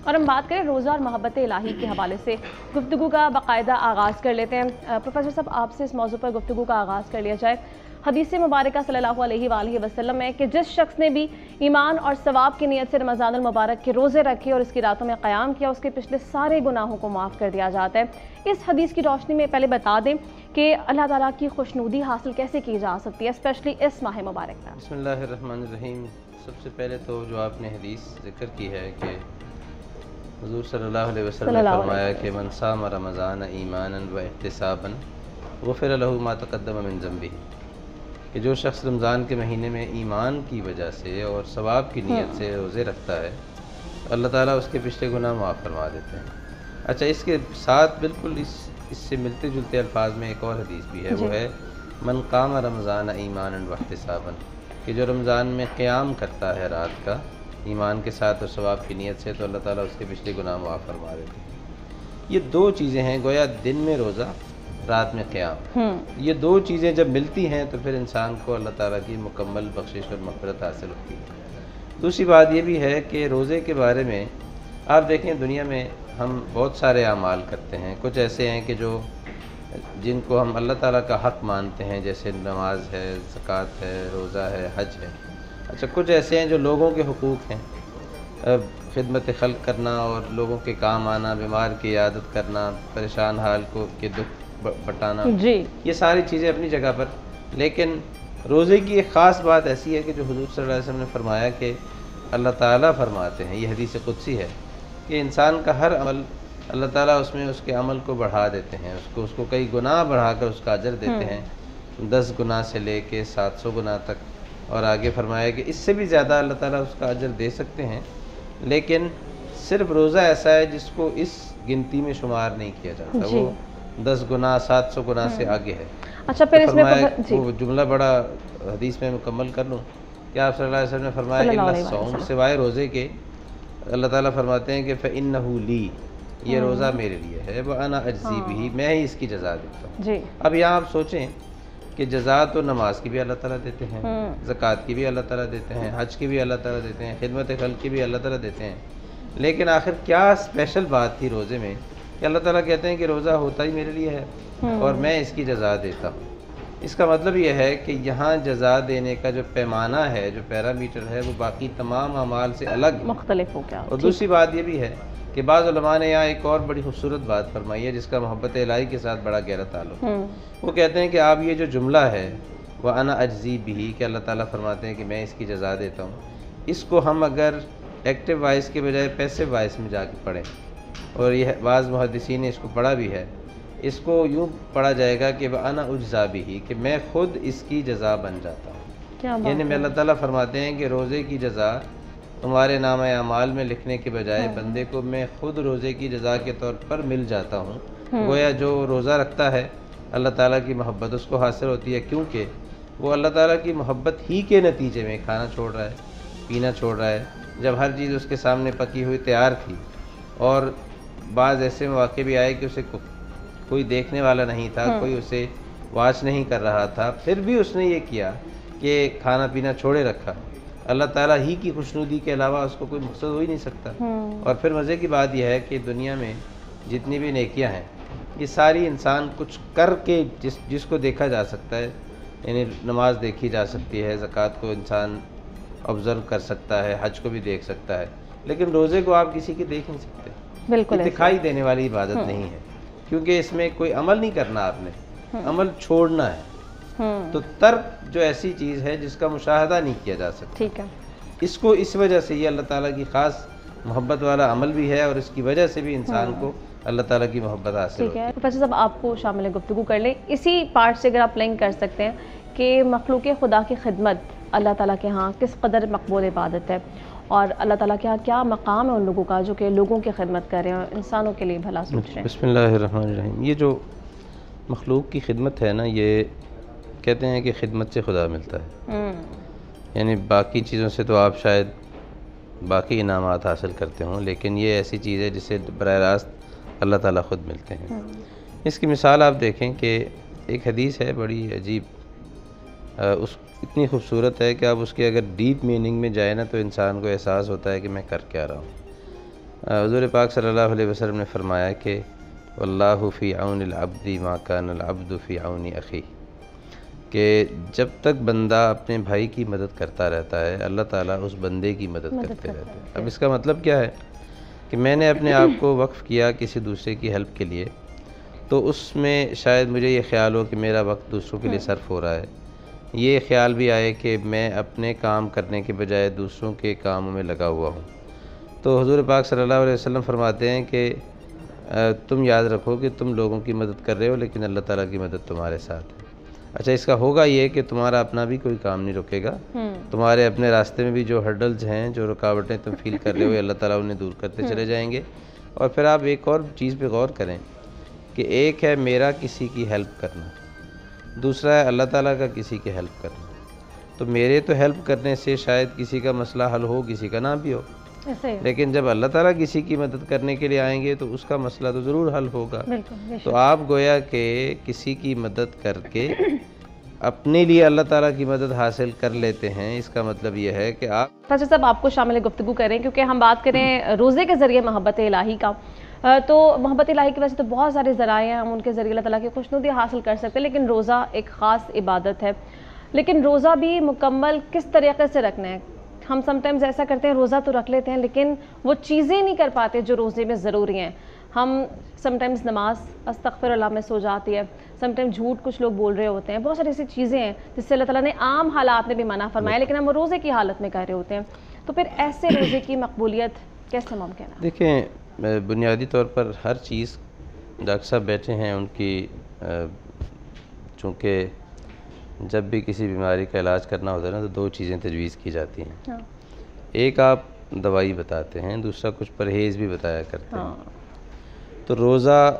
और हम बात करें रोज़ा और मोहब्बत इलाही के हवाले से गुफ्तगू का बाकायदा आगाज़ कर लेते हैं। प्रोफेसर साहब, आपसे इस मौजू पर गुफ्तगू का आगाज़ कर लिया जाए। हदीस मुबारक सल्लल्लाहु अलैहि वसल्लम है कि जिस शख्स ने भी ईमान और सवाब की नीयत से रमज़ानुल मुबारक के रोज़े रखे और इसकी रातों में क़याम किया, उसके पिछले सारे गुनाहों को माफ़ कर दिया जाता है। इस हदीस की रोशनी में पहले बता दें कि अल्लाह ताला की खुशनुदी हासिल कैसे की जा सकती है, स्पेशली इस माह मुबारक में। बिस्मिल्लाहिर्रहमानिर्रहीम। सबसे पहले तो जो आपने हदीस जिक्र की है कि हुज़ूर सल्लल्लाहु अलैहि वसल्लम ने फरमाया कि मन साम रमज़ान ईमानन व इहतिसाबन गुफ़िर लहू मा तक़द्दम मिन ज़ंबिही, कि जो शख्स रमज़ान के महीने में ईमान की वजह से और सवाब की नीयत से रोज़े रखता है, अल्लाह ताला उसके पिछले गुनाह माफ़ फरमा देते हैं। अच्छा, इसके साथ बिल्कुल इससे मिलते जुलते अल्फाज में एक और हदीस भी है, वो है मन काम रमज़ान ईमानन व इहतिसाबन, कि जो रमज़ान में क़याम करता है रात का ईमान के साथ और सवाब की नीयत से, तो अल्लाह ताला उसके पिछले गुनाह माफ़ फरमा देते हैं। ये दो चीज़ें हैं, गोया दिन में रोज़ा, रात में क़याम। ये दो चीज़ें जब मिलती हैं तो फिर इंसान को अल्लाह ताला की मुकम्मल बख्शिश और मग़फ़िरत हासिल होती है। दूसरी बात ये भी है कि रोज़े के बारे में आप देखें, दुनिया में हम बहुत सारे अमाल करते हैं। कुछ ऐसे हैं कि जिनको हम अल्लाह ताला का हक़ मानते हैं, जैसे नमाज है, ज़कात है, रोज़ा है, हज है। अच्छा, कुछ ऐसे हैं जो लोगों के हुकूक़ हैं, खिदमत खल्क़ करना और लोगों के काम आना, बीमार की इयादत करना, परेशान हाल को के दुख बटाना जी, ये सारी चीज़ें अपनी जगह पर। लेकिन रोज़े की एक ख़ास बात ऐसी है कि जो हुज़ूर सल्लल्लाहु अलैहि वसल्लम ने फरमाया कि अल्लाह ताला फरमाते हैं, ये हदीस क़ुदसी है कि इंसान का हर अमल अल्लाह ताला उसमें उसके अमल को बढ़ा देते हैं, उसको कई गुना बढ़ाकर उसका अजर देते हैं, 10 गुना से लेके 700 गुना तक। और आगे फरमाया कि इससे भी ज़्यादा अल्लाह ताला उसका अजर दे सकते हैं, लेकिन सिर्फ रोज़ा ऐसा है जिसको इस गिनती में शुमार नहीं किया जाता, वो 10 गुना 700 गुना से आगे है। अच्छा, फिर तो इसमें वो जुमला बड़ा हदीस में मुकम्मल कर लूँ कि आप सल्लल्लाहु अलैहि वसल्लम ने फरमाया इल्ला सौम, सिवाय रोज़े के, अल्लाह ताला फरमाते हैं कि फ़इन्नहु ली, ये रोज़ा मेरे लिए है, व अना अज्ज़ी बिही, मैं ही इसकी जज़ा देता हूँ। अब यहाँ आप सोचें कि जज़ा तो नमाज की भी अल्लाह ताला देते हैं, ज़कात की भी अल्लाह ताला देते हैं, हज की भी अल्लाह ताला देते हैं, खिदमत खल्क़ की भी अल्लाह ताला देते हैं। लेकिन आखिर क्या स्पेशल बात थी रोज़े में कि अल्लाह ताला कहते हैं कि रोज़ा होता ही मेरे लिए है और मैं इसकी जज़ा देता हूँ। इसका मतलब यह है कि यहाँ जज़ा देने का जो पैमाना है, जो पैरामीटर है, वो बाकी तमाम अमाल से अलग मुख्तलिफ हो गया। और दूसरी बात ये भी है कि बाज़ उलमा ने यहाँ एक और बड़ी खूबसूरत बात फरमाई है जिसका मोहब्बत इलाही के साथ बड़ा गहरा ताल्लुक़ है। वो कहते हैं कि आप ये जो जुमला है वह अना अज्ज़ी बिही, कि अल्लाह ताला फरमाते हैं कि मैं इसकी जज़ा देता हूँ, इसको हम अगर एक्टिव वॉइस के बजाय पैसिव वॉइस में जाके पढ़ें, और यह बाज़ मुहद्दिसीन ने इसको पढ़ा भी है, इसको यूँ पढ़ा जाएगा कि वह अना उज्ज़ा बिही, कि मैं ख़ुद इसकी जज़ा बन जाता हूँ। यानी अल्लाह ताला फरमाते हैं कि रोज़े की जज़ा तुम्हारे नामे अमाल में लिखने के बजाय बंदे को मैं ख़ुद रोज़े की जज़ा के तौर पर मिल जाता हूँ। गोया जो रोज़ा रखता है अल्लाह ताला की मोहब्बत उसको हासिल होती है, क्योंकि वो अल्लाह ताला की मोहब्बत ही के नतीजे में खाना छोड़ रहा है, पीना छोड़ रहा है। जब हर चीज़ उसके सामने पकी हुई तैयार थी और बाज़ ऐसे मौके भी आए कि उसे कोई देखने वाला नहीं था, कोई उसे वाच नहीं कर रहा था, फिर भी उसने ये किया कि खाना पीना छोड़े रखा। अल्लाह ताला ही की खुशनुदी के अलावा उसको कोई मकसद हो ही नहीं सकता। और फिर मज़े की बात यह है कि दुनिया में जितनी भी नेकियां हैं, ये सारी इंसान कुछ करके जिसको देखा जा सकता है, यानी नमाज देखी जा सकती है, ज़कात को इंसान ऑब्ज़र्व कर सकता है, हज को भी देख सकता है, लेकिन रोज़े को आप किसी के देख नहीं सकते। बिल्कुल दिखाई देने वाली इबादत नहीं है, क्योंकि इसमें कोई अमल नहीं करना, आपने अमल छोड़ना है। तो तर्क जो ऐसी चीज़ है जिसका मुशाहदा नहीं किया जा सकता, ठीक है, इसको इस वजह से ये अल्लाह ताला की ख़ास मोहब्बत वाला अमल भी है और इसकी वजह से भी इंसान को अल्लाह ताला की मोहब्बत हासिल होती है। प्रोफेसर साहब, आपको शामिल गुफ्तगू कर लें इसी पार्ट से, अगर आप लिंक कर सकते हैं कि मखलूक खुदा की खिदमत अल्लाह ताला के यहाँ किस कदर मकबूल इबादत है और अल्लाह ताला के यहाँ क्या मकाम है उन लोगों का जो कि लोगों की खिदमत कर रहे हैं और इंसानों के लिए भला सोच रहे हैं। बिस्मिल्लाहिर्रहमानिर्रहीम। ये जो मखलूक की खिदमत है ना, ये कहते हैं कि खिदमत से खुदा मिलता है, यानी बाकी चीज़ों से तो आप शायद बाकी इनामात हासिल करते हों, लेकिन ये ऐसी चीज़ है जिससे बराह रास्त अल्लाह ताला ख़ुद मिलते हैं। इसकी मिसाल आप देखें कि एक हदीस है बड़ी अजीब, उस इतनी खूबसूरत है कि आप उसके अगर डीप मीनिंग में जाए ना तो इंसान को एहसास होता है कि मैं कर क्या रहा हूँ। हुज़ूर पाक सल्लल्लाहु अलैहि वसल्लम ने फ़रमाया कि वल्लाहु फ़ी औनिल अब्दी मा कानल अब्दु फ़ी औनि अख़ी, कि जब तक बंदा अपने भाई की मदद करता रहता है अल्लाह ताला उस बंदे की मदद करते रहते हैं। अब इसका मतलब क्या है कि मैंने अपने आप को वक्फ़ किया किसी दूसरे की हेल्प के लिए, तो उसमें शायद मुझे ये ख़्याल हो कि मेरा वक्त दूसरों के लिए सर्फ हो रहा है, ये ख़्याल भी आए कि मैं अपने काम करने के बजाय दूसरों के कामों में लगा हुआ हूँ। तो हुज़ूर पाक सल्लल्लाहु अलैहि वसल्लम फरमाते हैं कि तुम याद रखो कि तुम लोगों की मदद कर रहे हो लेकिन अल्लाह ताला की मदद तुम्हारे साथ है। अच्छा, इसका होगा ये कि तुम्हारा अपना भी कोई काम नहीं रुकेगा, तुम्हारे अपने रास्ते में भी जो हर्डल्स हैं, जो रुकावटें तुम फील कर रहे हो, अल्लाह ताला उन्हें दूर करते चले जाएंगे। और फिर आप एक और चीज़ पे गौर करें कि एक है मेरा किसी की हेल्प करना, दूसरा है अल्लाह ताला का किसी की हेल्प करना। तो मेरे तो हेल्प करने से शायद किसी का मसला हल हो, किसी का ना भी हो, लेकिन जब अल्लाह ताला किसी की मदद करने के लिए आएंगे तो उसका मसला तो ज़रूर हल होगा। तो आप गोया कि किसी की मदद करके अपने लिए अल्लाह ताला की मदद हासिल कर लेते हैं। इसका मतलब यह है कि आप प्रोफेसर साहब आपको शामिल गुफ्तगू करें, क्योंकि हम बात करें रोज़े के ज़रिए मोहब्बत इलाही का, तो मोहब्बत इलाही की वजह से तो बहुत सारे ज़राए हैं, हम उनके ज़रिए अल्लाह ताला की खुशनुदी हासिल कर सकते हैं, लेकिन रोज़ा एक ख़ास इबादत है। लेकिन रोज़ा भी मुकम्मल किस तरीके से रखना है? हम समटाइम्स ऐसा करते हैं, रोज़ा तो रख लेते हैं लेकिन वो चीज़ें नहीं कर पाते जो रोज़े में ज़रूरी हैं। हम समटाइम्स नमाज अस्तग़फ़िरुल्लाह में सो जाती है, समटाइम्स झूठ कुछ लोग बोल रहे होते हैं, बहुत सारी ऐसी चीज़ें हैं जिससे अल्लाह ताला ने आम हालात में भी मना फरमाया, लेकिन हम रोज़े की हालत में कर रहे होते हैं। तो फिर ऐसे रोज़े की मकबूलियत कैसे मुमकिन है? देखें, बुनियादी तौर पर हर चीज़, डॉक्टर साहब बैठे हैं, उनकी चूँकि जब भी किसी बीमारी का इलाज करना होता है ना तो दो चीज़ें तजवीज़ की जाती हैं। हाँ। एक आप दवाई बताते हैं, दूसरा कुछ परहेज़ भी बताया करते हैं। तो रोज़ा,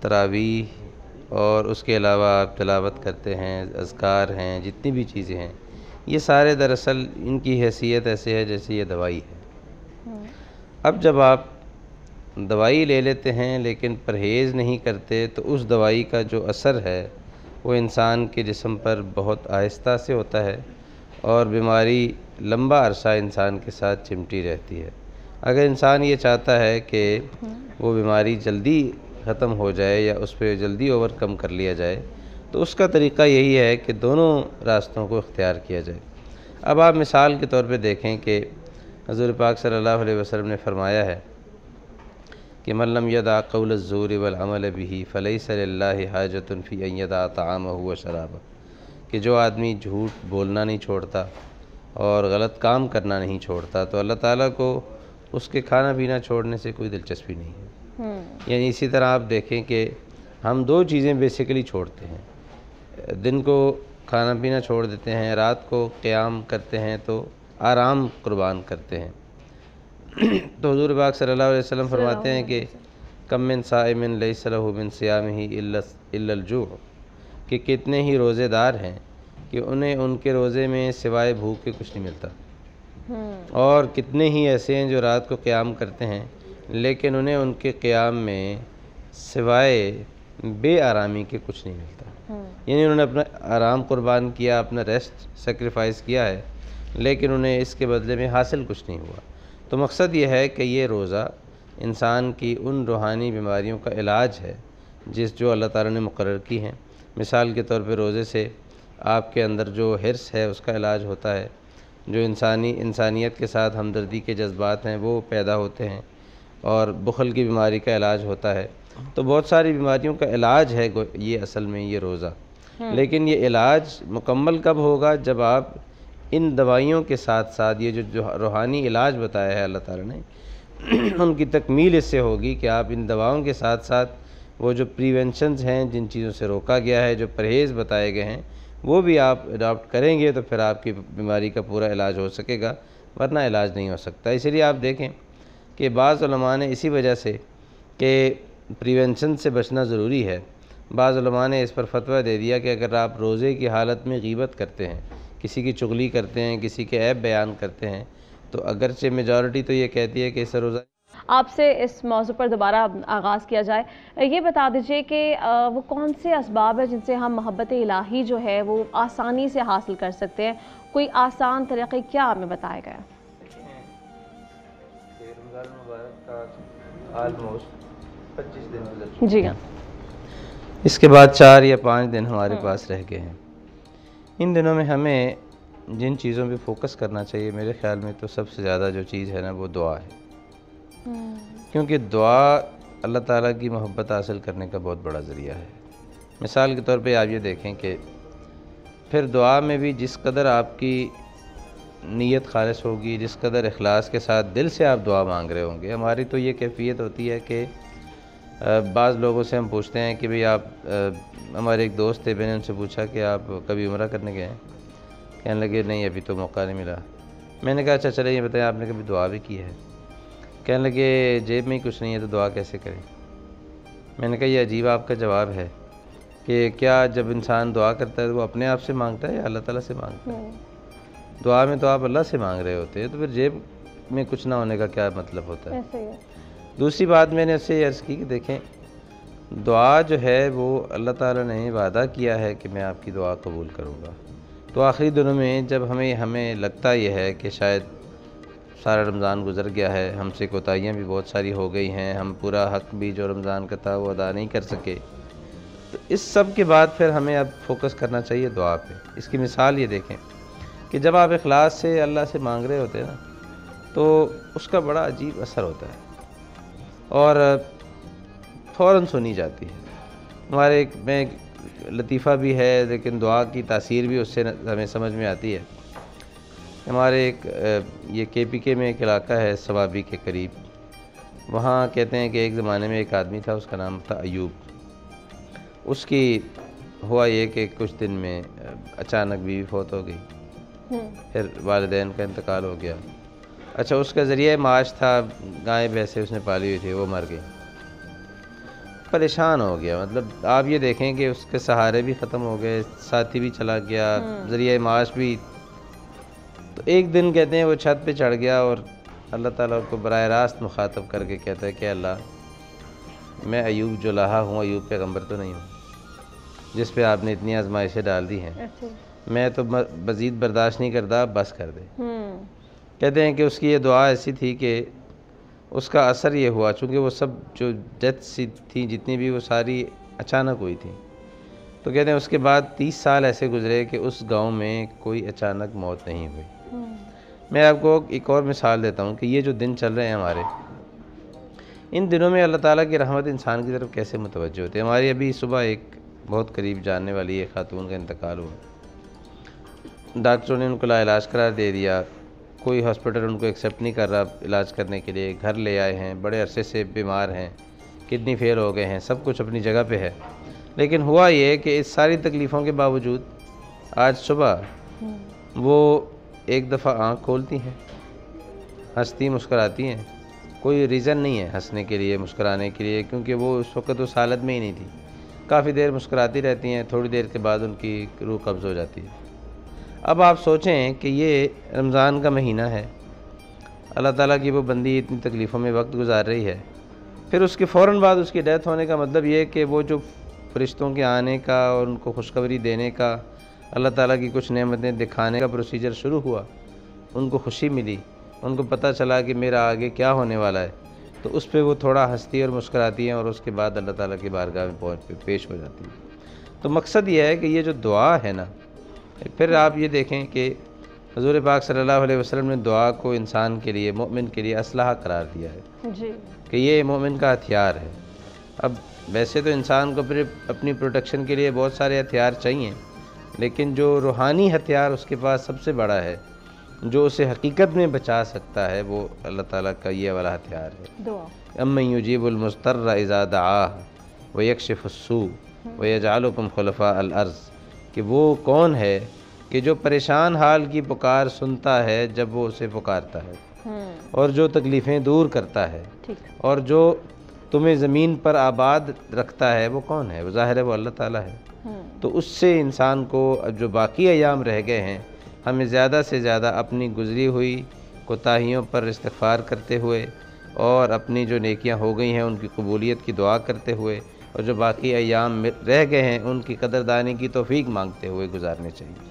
तरावीह और उसके अलावा आप तिलावत करते हैं, अज़कार हैं, जितनी भी चीज़ें हैं, ये सारे दरअसल इनकी हैसियत ऐसे है जैसे ये दवाई है। अब जब आप दवाई ले लेते हैं लेकिन परहेज़ नहीं करते तो उस दवाई का जो असर है वो इंसान के जिस्म पर बहुत आहिस्ता से होता है और बीमारी लंबा अरसा इंसान के साथ चिमटी रहती है। अगर इंसान ये चाहता है कि वो बीमारी जल्दी ख़त्म हो जाए या उस पर जल्दी ओवरकम कर लिया जाए तो उसका तरीक़ा यही है कि दोनों रास्तों को इख्तियार किया जाए। अब आप मिसाल के तौर पे देखें कि हुज़ूर पाक सल्लल्लाहु अलैहि वसल्लम ने फ़रमाया है कि मन लम यदा क़ौल अज़्ज़ूर वल अमल बिही फ़लैसा लिल्लाहि हाजतुन फ़ी अन यदा तआमहु व शराबहु, कि जो आदमी झूठ बोलना नहीं छोड़ता और गलत काम करना नहीं छोड़ता तो अल्लाह ताला को उसके खाना पीना छोड़ने से कोई दिलचस्पी नहीं है। यानी इसी तरह आप देखें कि हम दो चीज़ें बेसिकली छोड़ते हैं, दिन को खाना पीना छोड़ देते हैं, रात को क़याम करते हैं तो आराम कुर्बान करते हैं। तो हुज़ूर पाक सल्लल्लाहु अलैहि वसल्लम फरमाते हैं कि कम मिन साइमिन लैसा लहू मिन सियामिही इल्लल जू, कि कितने ही रोज़ेदार हैं कि उन्हें उनके रोज़े में सिवाय भूख के कुछ नहीं मिलता, और कितने ही ऐसे हैं जो रात को क़याम करते हैं लेकिन उन्हें उनके क़याम में सिवाय बेआरामी के कुछ नहीं मिलता। यानी उन्होंने अपना आराम कुर्बान किया, अपना रेस्ट सेक्रीफाइस किया है, लेकिन उन्हें इसके बदले में हासिल कुछ नहीं हुआ। तो मकसद ये है कि ये रोज़ा इंसान की उन रूहानी बीमारियों का इलाज है जो अल्लाह ताला ने मुकर्रर की हैं। मिसाल के तौर पे रोज़े से आपके अंदर जो हिर्स है उसका इलाज होता है, जो इंसानियत के साथ हमदर्दी के जज्बात हैं वो पैदा होते हैं, और बुखल की बीमारी का इलाज होता है। तो बहुत सारी बीमारियों का इलाज है ये असल में ये रोज़ा। लेकिन ये इलाज मुकम्मल कब होगा? जब आप इन दवाइयों के साथ साथ ये जो रूहानी इलाज बताया है अल्लाह ताला ने उनकी तकमील इससे होगी कि आप इन दवाओं के साथ साथ वो जो प्रिवेंशंस हैं, जिन चीज़ों से रोका गया है, जो परहेज़ बताए गए हैं, वो भी आप अडॉप्ट करेंगे तो फिर आपकी बीमारी का पूरा इलाज हो सकेगा, वरना इलाज नहीं हो सकता। इसीलिए आप देखें कि बाज़ उलमा ने इसी वजह से कि प्रिवेंशन से बचना ज़रूरी है, बाज़ उलमा ने इस पर फतवा दे दिया कि अगर आप रोज़े की हालत में ग़ीबत करते हैं, किसी की चुगली करते हैं, किसी के ऐब बयान करते हैं, तो अगरचे मेजॉरिटी तो ये कहती है कि इस रोज़ा। आपसे इस मौजू पर दोबारा आगाज़ किया जाए, ये बता दीजिए कि वो कौन से असबाब है जिनसे हम मोहब्बत इलाही जो है वो आसानी से हासिल कर सकते हैं? कोई आसान तरीक़े क्या हमें बताया गया? रमज़ान मुबारक का ऑलमोस्ट 25 दिन गुजर चुके जी हाँ। इसके बाद 4 या 5 दिन हमारे पास रह गए हैं। इन दिनों में हमें जिन चीज़ों पे फोकस करना चाहिए, मेरे ख़्याल में तो सबसे ज़्यादा जो चीज़ है ना वो दुआ है। क्योंकि दुआ अल्लाह ताला की मोहब्बत हासिल करने का बहुत बड़ा ज़रिया है। मिसाल के तौर पे आप ये देखें कि फिर दुआ में भी जिस कदर आपकी नीयत खालिस होगी, जिस कदर इखलास के साथ दिल से आप दुआ मांग रहे होंगे। हमारी तो ये कैफ़ियत होती है कि बाज़ लोगों से हम पूछते हैं कि भाई आप हमारे एक दोस्त थे, मैंने उनसे पूछा कि आप कभी उम्रा करने गए हैं? कहने लगे नहीं, अभी तो मौका नहीं मिला। मैंने कहा अच्छा चले ये बताएं आपने कभी दुआ भी की है? कहने लगे जेब में ही कुछ नहीं है तो दुआ कैसे करें? मैंने कहा ये अजीब आपका जवाब है कि क्या जब इंसान दुआ करता है तो वो अपने आप से मांगता है या अल्लाह ताला से मांगता है? दुआ में तो आप अल्लाह से मांग रहे होते हैं, तो फिर जेब में कुछ ना होने का क्या मतलब होता है? ऐसे ही है। दूसरी बात मैंने उससे अर्ज़ की कि देखें, दुआ जो है वो अल्लाह ताला ने वादा किया है कि मैं आपकी दुआ कबूल करूँगा। तो आखिरी दिनों में जब हमें लगता ये है कि शायद सारा रमज़ान गुज़र गया है, हमसे कोताहियाँ भी बहुत सारी हो गई हैं, हम पूरा हक़ भी जो रमज़ान का था वो अदा नहीं कर सके, तो इस सब के बाद फिर हमें अब फोकस करना चाहिए दुआ पे। इसकी मिसाल ये देखें कि जब आप इखलास से अल्लाह से मांग रहे होते हैं ना, तो उसका बड़ा अजीब असर होता है और फ़ौरन सुनी जाती है। हमारे एक में लतीफ़ा भी है, लेकिन दुआ की तासीर भी उससे हमें समझ में आती है। हमारे एक ये KPK में एक इलाका है सवाबी के करीब, वहाँ कहते हैं कि एक ज़माने में एक आदमी था, उसका नाम था अयूब। उसकी हुआ ये कि कुछ दिन में अचानक बीवी फौत हो गई, फिर वालिदैन का इंतकाल हो गया। अच्छा, उसका ज़रिया माश था, गाय भैंसे उसने पाली हुई थी, वो मर गई। परेशान हो गया, मतलब आप ये देखें कि उसके सहारे भी ख़त्म हो गए, साथी भी चला गया, ज़रिया माश भी। तो एक दिन कहते हैं वो छत पे चढ़ गया और अल्लाह ताला को बराह रास्त मुखातब करके कहता है कि अल्लाह, मैं अयूब जो लाहा हूँ, अयूब पैगम्बर तो नहीं हूँ जिस पे आपने इतनी आजमाइशें डाल दी हैं। मैं तो मज़ीद बर्दाश्त नहीं करता, बस कर दे। कहते हैं कि उसकी ये दुआ ऐसी थी कि उसका असर ये हुआ, चूँकि वो सब जो डेथ सी थी जितनी भी, वो सारी अचानक हुई थी। तो कहते हैं उसके बाद 30 साल ऐसे गुजरे कि उस गांव में कोई अचानक मौत नहीं हुई। मैं आपको एक और मिसाल देता हूँ कि ये जो दिन चल रहे हैं हमारे, इन दिनों में अल्लाह ताला की रहमत इंसान की तरफ कैसे मुतवज्जो होती है। हमारी अभी सुबह एक बहुत करीब जानने वाली एक खातून का इंतकाल हुआ। डॉक्टरों ने उनको लाइलाज करार दे दिया, कोई हॉस्पिटल उनको एक्सेप्ट नहीं कर रहा इलाज करने के लिए। घर ले आए हैं, बड़े अरसे से बीमार हैं, किडनी फेल हो गए हैं, सब कुछ अपनी जगह पे है। लेकिन हुआ ये कि इस सारी तकलीफ़ों के बावजूद आज सुबह वो एक दफ़ा आँख खोलती हैं, हंसती मुस्कराती हैं। कोई रीज़न नहीं है हंसने के लिए, मुस्कराने के लिए, क्योंकि वो उस वक्त उस हालत में ही नहीं थी। काफ़ी देर मुस्कराती रहती हैं, थोड़ी देर के बाद उनकी रूह कब्ज़ हो जाती है। अब आप सोचें कि ये रमज़ान का महीना है, अल्लाह ताला की वो बंदी इतनी तकलीफ़ों में वक्त गुजार रही है, फिर उसके फ़ौरन बाद उसकी डेथ होने का मतलब ये कि वो जो फरिश्तों के आने का और उनको खुशखबरी देने का, अल्लाह ताला की कुछ नेमतें दिखाने का प्रोसीजर शुरू हुआ, उनको खुशी मिली, उनको पता चला कि मेरा आगे क्या होने वाला है, तो उस पर वो थोड़ा हंसती और मुस्कराती हैं और उसके बाद अल्लाह ताला की बारगाह में पेश हो जाती है। तो मकसद ये है कि ये जो दुआ है ना, फिर आप ये देखें कि हुज़ूर पाक सल्लल्लाहु अलैहि वसल्लम ने दुआ को इंसान के लिए, मोमिन के लिए असलहा करार दिया है जी, कि ये मोमिन का हथियार है। अब वैसे तो इंसान को अपनी प्रोटेक्शन के लिए बहुत सारे हथियार चाहिए, लेकिन जो रूहानी हथियार उसके पास सबसे बड़ा है, जो उसे हकीकत में बचा सकता है, वो अल्लाह ताला का ये वाला हथियार है। दुआ। अम्मन युजीबुल मुज़्तर्रा इज़ा दआह व यक्शिफुस्सू व यजअलुकुम खुलफा अल अर्ज़, कि वो कौन है कि जो परेशान हाल की पुकार सुनता है जब वो उसे पुकारता है, और जो तकलीफ़ें दूर करता है, और जो तुम्हें ज़मीन पर आबाद रखता है, वो कौन है? वो ज़ाहिर है वो अल्लाह ताला है। तो उससे इंसान को अब जो बाकी अयाम रह गए हैं, हमें ज़्यादा से ज़्यादा अपनी गुज़री हुई कोताहियों पर इस्तिग़फ़ार करते हुए और अपनी जो नेकियां हो गई हैं उनकी कबूलियत की दुआ करते हुए, और जो बाकी अयाम रह गए हैं उनकी कदरदानी की तौफ़ीक मांगते हुए गुजारने चाहिए।